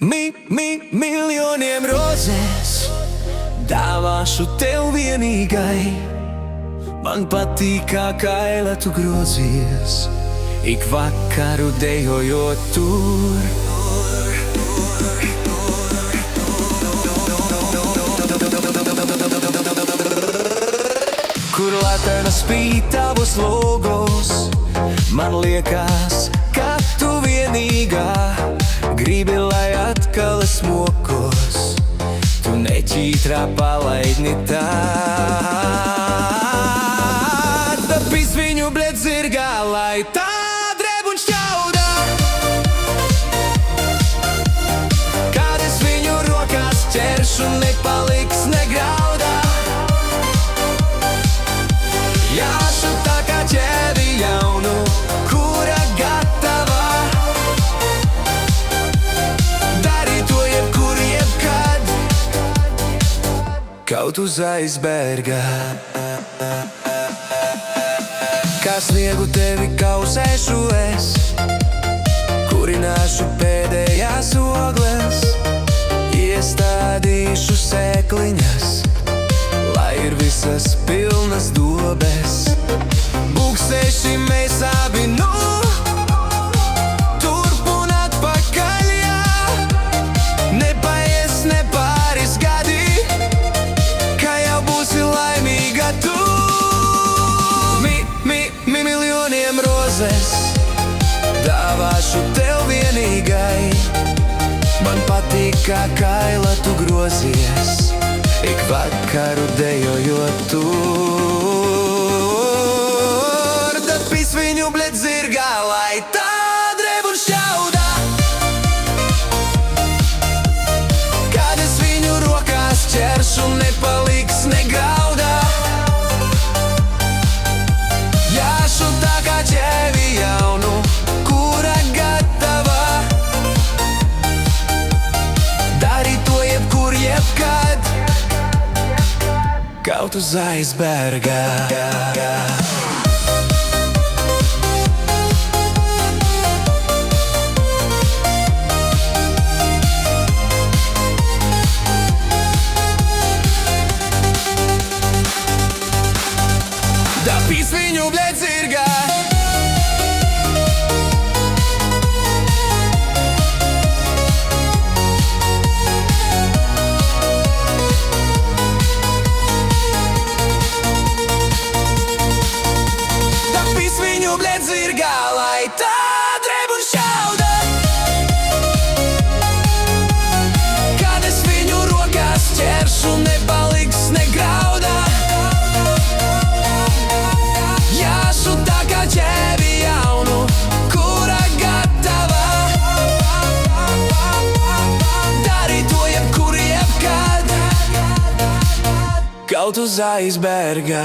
Miljoniem rozēs dāvāšu tev vienīgai. Man patīk, kā kaila tu grozies, ik vakaru dejojot tur. Kur latena spīd tavos logos, man liekas, ka tu vienīgā. Gribi, lai atkal es mokos, tu neķītrā palaidni tā. Tapis viņu bļet zirgā, lai tā drēb un šķaudā. Kad es viņu rokās ķeršu, nepaliks negraudā. Jāšu tā kā ķēdi jaunu, kura gatava darīt to jebkur, jebkad, kaut uz aizberga. Kā sniegu tevi kausēšu es, kurināšu pēdējās ogles, iestādīšu sēkliņas, lai ir visas pilnas dobes. Buksēši mēs abi turp un atpakaļ, jā. Nepaies ne pāris gadi, ka jau būsi laimīga tu. Miljoniem rozes dāvāšu tev vienīgai. Man patīk, kā kaila tu grozies, ik vakaru dejojot tur. Tapis viņu bļet zirgā, lai tā drēb un šķaudā. Kad es viņu rokās ķeršu, nepaliks negraudā. Jāšu tā kā ķēvi jaunu, kura gatava darīt to jebkur, jebkad, kaut uz aizberga. Tapis viņu bļet zirgā. Tapis viņu bļet zirgā, lai tā drēb un šķaudā. Kad es viņu rokās ķeršu, nepaliks negraudā. Jāšu tā kā ķēvi jaunu, kura gatava darīt to jebkur, jebkad, kaut uz aizberga.